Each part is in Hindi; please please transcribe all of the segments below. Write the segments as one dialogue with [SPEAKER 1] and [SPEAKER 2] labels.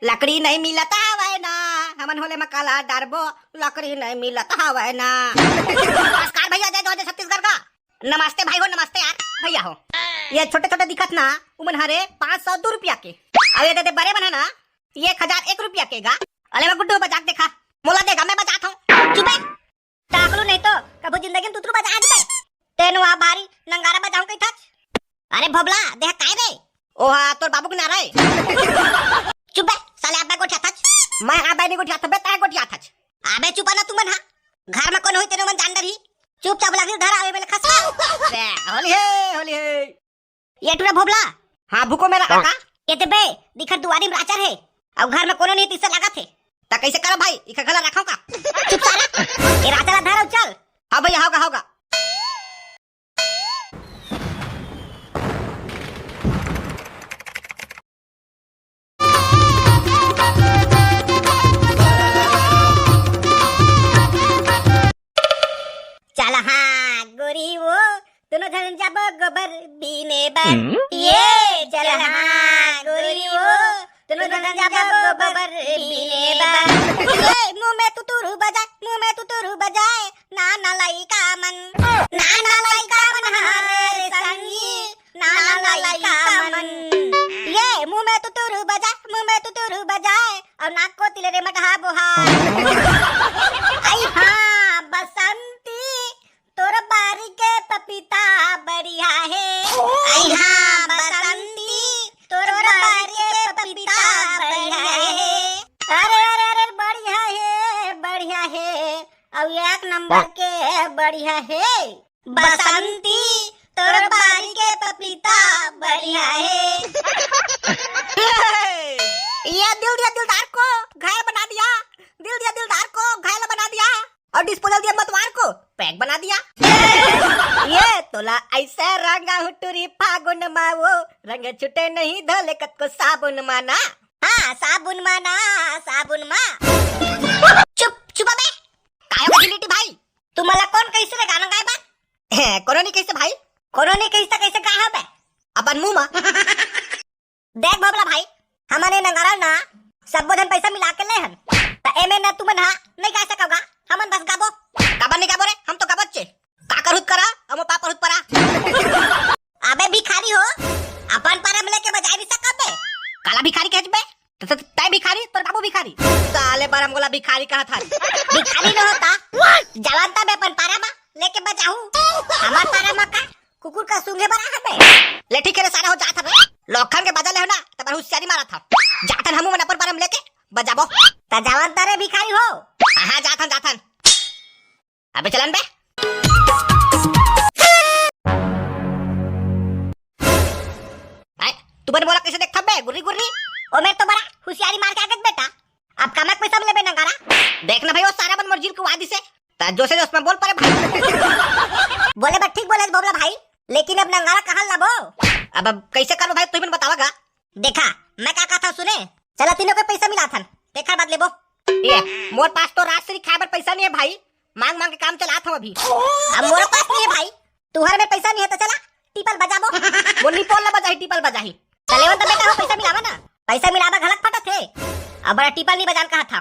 [SPEAKER 1] लकड़ी नहीं मिलता हवे ना, हमन होले मकाला डारबो, लकड़ी नहीं मिलता हवे ना। नमस्कार भैया, जय जय छत्तीसगढ़ का। नमस्ते भाई हो, नमस्ते यार भैया हो। ये छोटे छोटे दिखत ना उमन हरे 502 रुपया के, अब ये दे बड़े बना ना 1001 रुपया के गा। अरे गुड्डू बजा देखा, मोला देगा मैं बजाता हूँ। चुप टाकलू नहीं तो कबू जिंदगी में तुतरू बजा दे। तेनु आ भारी नंगारा बजाऊं कई थच। अरे भोबला देख काय रे, ओहा तोर बाबू के नारा है। चुप साले आबे गोठिया थच, मैं आबे नहीं गोठिया थबे ताय गोठिया थच। आबे चुप ना तुमन हा, घर में कौन होई तेरे मन जान रही, चुपचाप लगी घर आवे मेरे खसवा। बे होली है ये टुरा भोबला। हां भूको मेरा काका ये ते बे दिखत दुआरी में राचर है, अब घर में कोनो नहीं तीसरा लगा थे ता कैसे करो भाई, इका गला रखाओ का। चुप सारा ये राचर धर चल। हां भैया होगा चल। हाँ गोरी वो दोनों जन जाबो गोबर बीने बार, ये चल। हाँ गोरी वो दोनों जन जाबो गोबर बीने बार, ये मुंह में तुतुरु बजाए ना लाई का मन हरे संगी ना लाई का मन। ये मुंह में तुतुरु बजाए और नाक को तिले रे मटहा बुहार। आई हाँ बसंती तोर बारी के पपीता बढ़िया है। आई हाँ बसंती तोर बारी के पपीता बढ़िया है। अरे बढ़िया है अब एक नंबर के बढ़िया है। बसंती तोर बारी के पपीता बढ़िया है। ये दिलदार को घायल बना दिया, दिलदार को घायल बना दिया और डिस्पोजल दिया मतवार को पैक बना दिया। ये तोला ऐसे रंगा हुटुरी फागुन मावो, रंग छुटे नहीं धोले कत को साबुन माना। हाँ साबुन मा। चुप बे कायो का जिलिटी भाई, तू मला कौन कैसे रे गाना गाय बा। कोनो नहीं कैसे भाई, कोनो नहीं कैसे गाय हो बे अपन मुंह मा। देख भोबला भाई, हमारे नंगारा ना सब धन पैसा मिला के ले हन ता एमे ना तुमन हा नहीं गा सकोगा, हमन बस गाबो काबर नहीं गाबो रे, हम तो गाबच्चे का करहुत करा हम पापर हुत परा। अबे भिखारी हो, अपन पारा में लेके बजाई भी सकबे, काला भिखारी कहबे तो तय भिखारी तोर बाबू भिखारी। साले बार हम गोला भिखारी कहा था, भिखारी न होता जवानता बे अपन पारा में लेके बजाऊ, हमार पारा में का कुकुर का सूंघे बरा हबे। ले ठीक है सारा हो जात हबे, लोखन के बजा ले हो ना तब होशियारी मारा था, जातन हमू मन अपन पारा में लेके बजाबो ता जवानता रे भिखारी हो। हां जातन अबे चलन बे। तू बन बोला कैसे देखता बे गुर्री ओ मैं तो बड़ा होशियारी मार के आगत बेटा, अब कमक पैसा मिले बे नंगारा। देखना भाई वो सारा बन मर्जी को वादी से ता जो से उसमें बोल पड़े भाई। बोले बा ठीक बोले बोबला भाई, लेकिन अब नंगारा कहां लाबो, अब कैसे करो भाई तू ही बतावागा। देखा मैं क्या कहा था सुने, चला तीनों को पैसा मिला था देखा बात लेबो। ये मोर पास तो राजश्री खाए बर पैसा नहीं है भाई, मांग के काम चला था अभी। अब मोर पास नहीं है भाई, तुहर में पैसा नहीं है तो चला टीपल बजाबो। बोली पोल ना बजाही टीपल बजाही चले वन बेटा हो, पैसा मिलावा ना, पैसा मिलावा घलक फटत है। अब बड़ा टीपल नहीं बजान कहा था,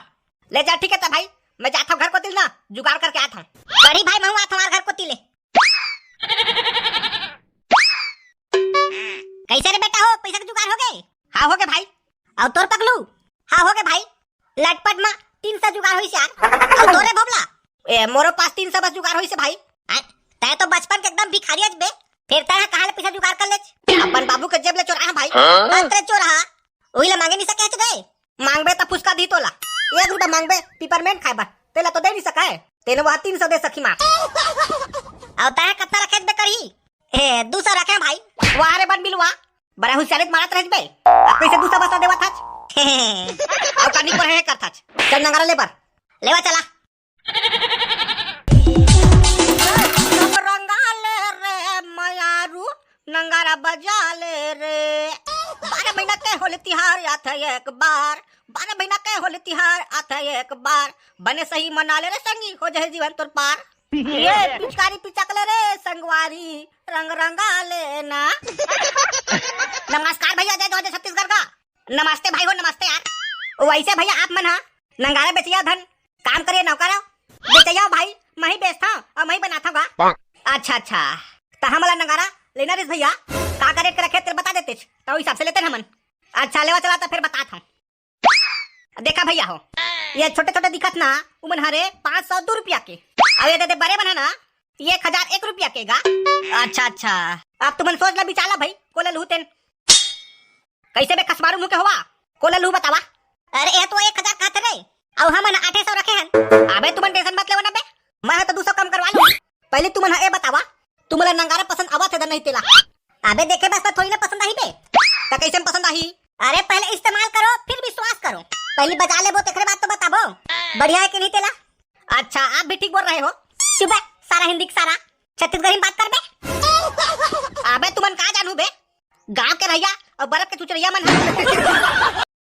[SPEAKER 1] ले जा ठीक है ता भाई मैं जाता हूं घर को तिल ना जुगाड़ करके आता हूं। बड़ी भाई मैं आता हूं घर को तिले। कैसे रे बेटा हो, पैसा का जुगाड़ हो गए? हां हो गए भाई। और तोर पगलू? हां हो गए भाई। लटपट में 300 जुगाड़ होई से यार। और तोरे भोबला ए मोरो पास 300 बस जुगाड़ होई से भाई। तय तो बचपन के एकदम भिखारी बे, फिर तय कहां ले पैसा जुगाड़ कर ले, अपन बाबू के जेब ले चोरा भाई। अंतरे चोरा ओही ले मांगे नहीं सके गए, मांगबे त फुसका दी तोला 1 रुपया मांगबे पिपरमेंट खाए बा तेला तो दे नहीं सका है, तेने वहां 300 दे सकी मां। और तय कितना रखे बे करी ए 200 रखे भाई। वाह रे बन बिलवा बड़ा होशियारी मारत रह बे, अब कैसे 200 बता देवा था। और कानी पर है करता चल नंगारा लेवा चला। रंगा ले रे मयारू नंगारा बजा ले रे, 12 महीना के होली तिहार आता है एक बार, 12 महीना के होली तिहार आता है एक बार, बने सही मना ले रे संगी हो जाए जीवन तोर पार। ये पिचकारी पिचकले रे संगवारी रंग रंगा लेना। नमस्कार भैया, जय जय छत्तीसगढ़ का। नमस्ते भाई हो, नमस्ते यार। वैसे भैया आप मन हा नंगारा बेचिया धन काम करिए नौकरा बेचिया भाई मैं ही बेचता और मैं ही बनाता हूँ। अच्छा अच्छा तो हम वाला नंगारा लेना रिस भैया का रेट के रखे तेरे बता देते तो हिसाब से लेते हमन। अच्छा लेवा चला तो फिर बताता हूँ। देखा भैया हो ये छोटे छोटे दिखत ना उमन हरे 502 रुपया के अब ये दे बड़े बना ना 1001 रुपया के गा। अच्छा अच्छा अब तुमन सोच ला बिचाला भाई कोले लू तेन कैसे बे खसमारू मुके हुआ कोले लू बतावा। अरे ये तो 1000 कहते रे और हमन 800 रखे हैं। अबे तुमन टेंशन मत लेवा ना बे मैं तो 200 कम करवा लूं। पहले तुमन ए बतावा तुमला नंगारा पसंद आवा थे नहीं तेला। अबे देखे बस थोड़ी ना पसंद आई बे तो कैसे पसंद आई। अरे पहले इस्तेमाल करो फिर विश्वास करो पहले बजा ले वो तेरे बाद तो बताबो बढ़िया है कि नहीं तेला। अच्छा आप भी ठीक बोल रहे हो चुप है सारा हिंदी सारा छत्तीसगढ़ी में बात कर बे। अबे तुमन कहाँ जानू बे गांव के रहिया और बर्फ के चुचरिया मन।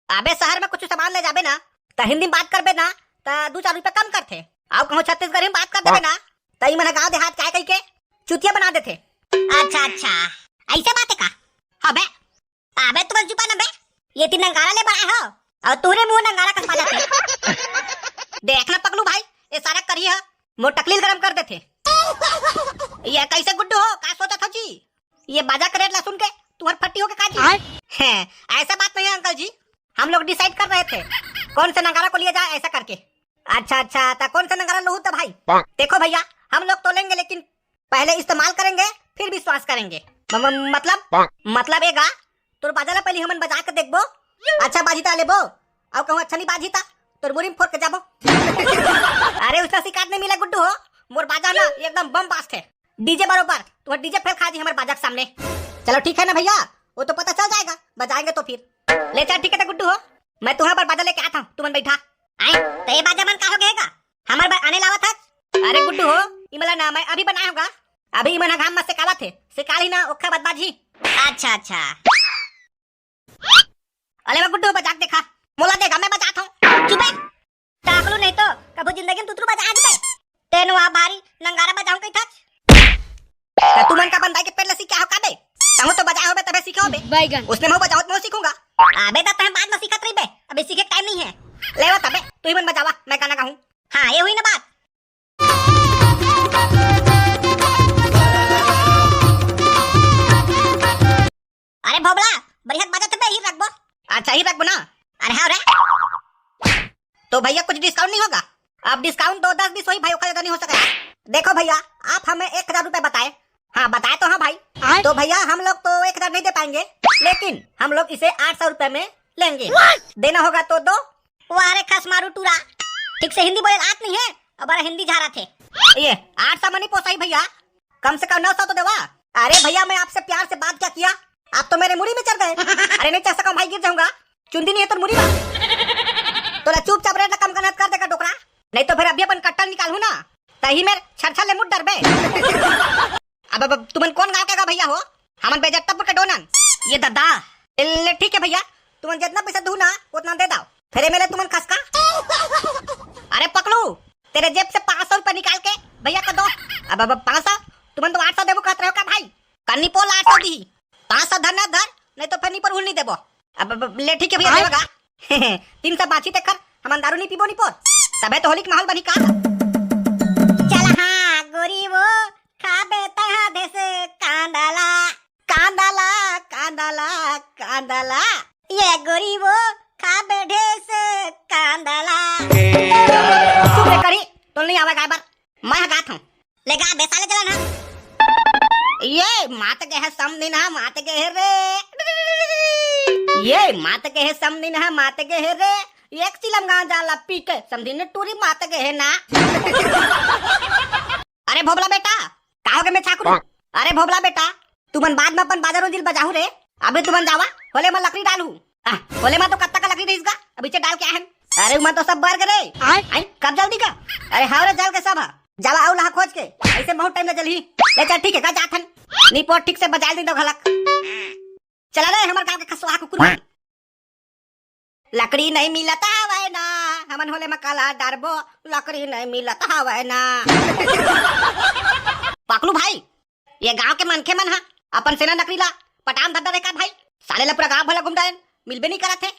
[SPEAKER 1] अबे शहर में कुछ सामान ले जाबे ना तो हिंदी में बात करबे ना तो 2-4 रुपए कम करते और कहूँ छत्तीसगढ़ी में बात कर देबे ना तो ई मन गाँव देहात क्या कही के चुतिया बना देते। अच्छा अच्छा ऐसे बात है का। अबे अबे तुम चुपा ना बे ये तीन नंगारा ले बनाए हो और तूने मुंह नंगारा कसवा जाते। देखना पकलू भाई ये सारा करिए मोर टकलील गरम कर देते। ये कैसे गुड्डू हो का सोचा था जी ये बाजा करेट ला सुन के तुम्हारी फट्टी हो के काजी है ऐसा बात नहीं है अंकल जी हम लोग डिसाइड कर रहे थे कौन से नंगारा को लिया जाए ऐसा करके। अच्छा अच्छा तो कौन सा नंगारा लूँ तो भाई देखो भैया हम लोग तो लेंगे लेकिन पहले इस्तेमाल करेंगे फिर विश्वास करेंगे। मतलब एगा तोर बाजा ला पहले हमन बजा के देखबो अच्छा बाजीता लेबो और कहूँ अच्छा नहीं बाजीता तोर मुरी में फोड़ के जाबो। अरे उसका शिकायत नहीं मिला गुड्डू हो मोर बाजा ना एकदम बम बास्ट है डीजे बरोबर तुम्हारा डीजे फेल खा दी हमारे बाजा के सामने। चलो ठीक है ना भैया वो तो पता चल जाएगा बजाएंगे तो फिर ले चल ठीक है गुड्डू हो मैं तुम्हारे पर बाजा लेके आता हूँ तुमन बैठा आए तो ये बाजा मन का हो गएगा हमारे बार आने लावा था। अरे गुड्डू हो इमला ना मैं अभी बनाया होगा अभी इमन घाम मत सिकावा थे सिका ही ना ओखा बदबाजी। अच्छा अच्छा अरे मैं गुड्डू बजा देखा मोला देगा मैं बजाता हूँ चुप है टाकलू नहीं तो कभी जिंदगी में तुतरू बजा दे तेन वहां भारी नंगारा बजाऊं कई था तुमन का बंदा के पहले सीखा हो काबे कहूं तो बजाए होबे तबे सीखो होबे उसने मैं बजाओ मैं सीखूंगा। अबे तो तुम बाद में सीखत रही बे अभी सीखे टाइम नहीं है लेवा तबे तू ही मन बजावा मैं गाना गाऊं। हां ये हुई ना बात। अरे भोबला बढ़िया बजा तबे ही रखबो। अच्छा ही रखबो ना। अरे हां रे तो भैया कुछ डिस्काउंट नहीं होगा अब डिस्काउंट तो 10-20 वही भाई का ज्यादा नहीं हो सकेगा। देखो भैया आप हमें 1000 रुपए बताए। हाँ बताए तो हाँ भाई तो भैया हम लोग तो 1000 नहीं दे पाएंगे लेकिन हम लोग इसे 800 रुपए में लेंगे। देना होगा तो दो। वारे खस मारू टूरा ठीक से हिंदी बोले आत नहीं है अब हिंदी झारा थे ये 800 मनी पोसाई भैया कम से कम 900 तो देवा। अरे भैया मैं आपसे प्यार से बात क्या किया आप तो मेरे मुड़ी में चढ़ गए। अरे नहीं चढ़ सका भाई गिर जाऊंगा चुंदी नहीं है तो मुड़ी तो चुपचाप रेट कम करना कर देगा टोकरा नहीं तो फिर अभी अपन कट्टा निकालू ना तही में छरछर ले मुट डर बे। अब तुमन कौन गाँव के भैया हो हमन बेजट्टापुर के डोनन ये दादा ठीक है भैया तुमन जितना पैसा दू ना उतना दे दो फिर मेरे तुमन खसका। अरे पकड़ू तेरे जेब से 500 रुपए निकाल के भैया का दो। अब 500 तुमन तो 800 देबो कहते हो का भाई कन्नी पोल 800 दी 500 धर ना धर नहीं तो फिर नी पर उल नहीं देबो। अब ले ठीक है भैया देगा 300 बाची तक कर हम दारू नहीं पीबो नहीं पोर तबे तो होली के माहौल बनी का। चल हां गोरी वो खाबे तहा देस कांदाला कांदाला कांदाला कांदाला ये गोरी वो खाबे ढेस कांदाला सुबह करी तो नहीं आवा गाय बार मैं गात हूं ले गा बेसाले चला ना ये मात के है समदिन है मात के है रे ये मात के है समदिन है मात के है रे एक चिलम गांव जाला पी के समदिन टूरी मात के है ना। अरे भोबला बेटा काहोगे मैं छाकुर। अरे भोबला बेटा तुमन बाद में अपन बाजारों दिल बजाहू रे अबे तुमन जावा होले में लकड़ी डालू होले में तो कत्ता का लकड़ी रहीसगा अभी से डाल के आए। अरे मैं तो सब बर्ग रे आई कब जल्दी का। अरे हावरे जल के सब जावा आउ लहा खोज के ऐसे बहुत टाइम में जल्दी ले चल ठीक है का जाथन नी पोट ठीक से बजा दी दो घलक चला रे हमर गांव के खसवा कुकुर लकड़ी नहीं मिलता हवे ना हमन होले में काला डरबो लकड़ी नहीं मिलता हवे ना। पकलू भाई ये गांव के मनखे मन हा अपन सेना नकली ला पटाम धद्दा रे का भाई साले ला पूरा गांव भला घुमदान मिलबे नहीं करत है।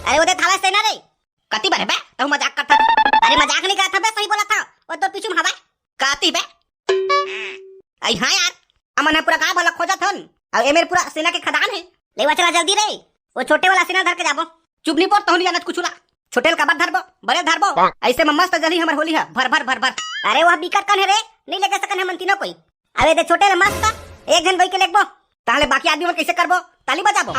[SPEAKER 1] अरे ओदे थाला सेना रे कति बार है बे तू मजाक करता? अरे मजाक नहीं करता बे, सही बोला था। और तो पीछे में हवा काती बे। आई हां यार, अमन है पूरा का भला खोजत हन और ए मेरे पूरा सेना के खदान है। लेवा चला जल्दी रे, वो छोटे वाला सेना धर के जाबो। चुप नहीं पड़ तहनी जानत कुछुला। छोटेल का बात धरबो, बड़े धरबो। ऐसे में मस्त जली हमर होली है भर भर भर भर। अरे वह बिकट कन है रे, नहीं लेके सकन हम तीनों कोई। अरे दे छोटे मस्त एक जन बई के लेबो, ताले बाकी आदमी मन कैसे करबो? ताली बजाबो।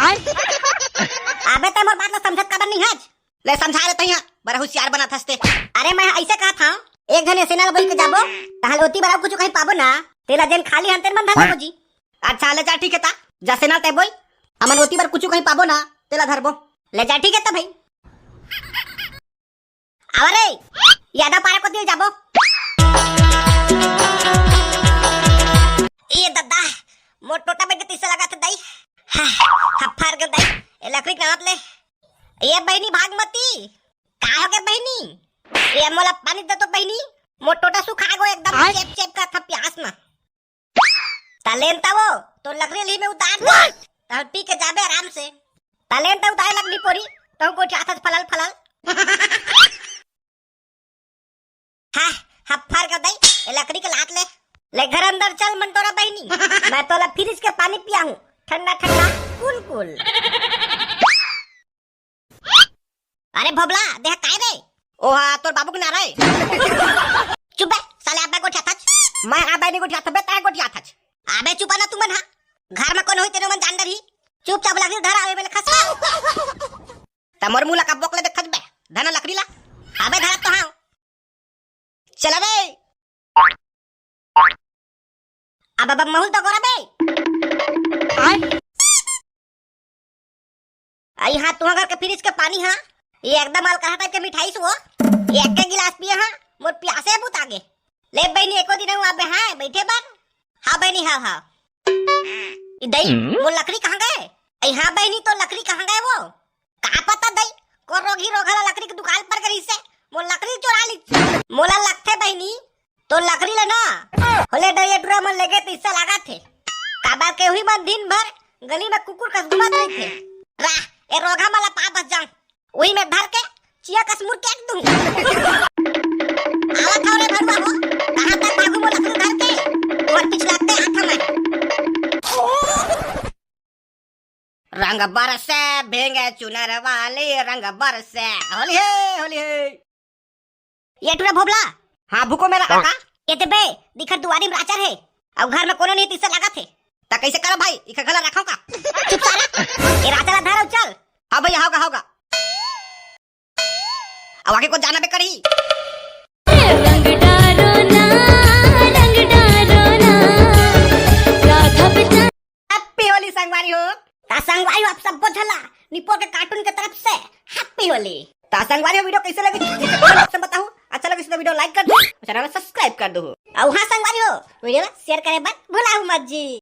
[SPEAKER 1] अबे ते मोर बात ना समझत काबर नहीं हज? ले समझा रे तइया, बड़ा होशियार बना थसते। अरे मैं ऐसे कहा था, एक जन सेना बई के जाबो, ताले ओती बड़ा कुछ कहीं पाबो ना, तेरा जन खाली हंतेन मन धरबो जी। अच्छा ले जा ठीक है ता, जा सेना ते बोई, अमन ओती बार कुछ कहीं पाबो ना, तेला धरबो। ले जा ठीक है ता भाई। आवरे यादा पारा को दिल जाबो। ये दादा मोट टोटा में तीसरा लगा था दाई। हफार कर दाई, ए लकड़ी काट ले। ये बहनी भागमती का हो गए बहनी? ये मोला पानी दे तो बहनी, मोट टोटा सुखा गो एकदम चेप चेप का था प्यास ना। तालेंता वो तो लकड़ी ली में उतार दे, तो पी के जाबे आराम से। तालेंता उतार लकड़ी पोरी, तो को चाहत फलल फलल। हाँ हफार कर दाई, ए लकड़ी के लात ले। ले घर अंदर चल मंटोरा बहनी, मैं तोला फ्रिज के पानी पिया हूँ, ठंडा ठंडा कूल कूल। अरे भोबला देख काय रे? ओहा तोर बाबू के ना रे। चुप बे साले, अब्बे को छाथच। मैं अब्बे ने को छाथ बे, ताय को छाथच। अबे चुप ना तू मन। हां घर में कौन होई तेरे मन जान रही? चुपचाप लकड़ी धर आवे मेले खस। तमर मुला का बोकले देखत बे, धना लकड़ी ला। अबे धर तो हां चला बे। अब महूल तो गोरा बे। आई हां तू घर के फ्रिज के पानी हां, ये एकदम अल्कोहल टाइप के मिठाई सो, ये एक के गिलास पिए हां, मोर प्यासे बहुत आगे। ले बहनी एको दिन हुआ बे हां बैठे बार। हां बहनी हां हां। ई दई वो लकड़ी कहां गए? आई हां बहनी तो लकड़ी कहां गए वो? का पता दई को रोगी रोगला लकड़ी की दुकान पर करी से वो लकड़ी चुरा ली। मोला लगथे बहनी तो लकड़ी लेना होले डरिया डुरा मन लगे तो इससे लगा थे। काबा के हुई मन दिन भर गली में कुकुर कस घुमात रहे थे। रा ए रोगा माला पा बच जाऊं, वही में धर के चिया कस मुर के दूं। आवा खाओ रे भरवा हो, कहां तक भागू मो लकड़ी धर के, और पिछ लगते हाथ में। रंग बरसे भेंगे चुनर वाले, रंग बरसे होली है होली है। ये टुरा भोबला हाँ भूको मेरा काका। ये ते बे दिखर दुआरी में राचर है, अब घर में कोनो नहीं तीसरा लगा थे। ता कैसे करो भाई, इका गला रखाओ का? चुप साला, ये राचर धरो चल। हाँ भैया होगा होगा। अब आगे को जाना बे करी।
[SPEAKER 2] रंग डालो ना, रंग डालो ना, राधा पिता।
[SPEAKER 1] हैप्पी होली संगवारी हो। ता संगवारी हो आप सबको झला निपो के कार्टून के तरफ से हैप्पी होली। ता संगवारी हो वीडियो कैसे लगी कमेंट से बताओ। अच्छा लगे तो वीडियो लाइक कर दो, चैनल सब्सक्राइब कर दो। और हाँ संगवारी हो वीडियो शेयर करे मत भूला मत जी।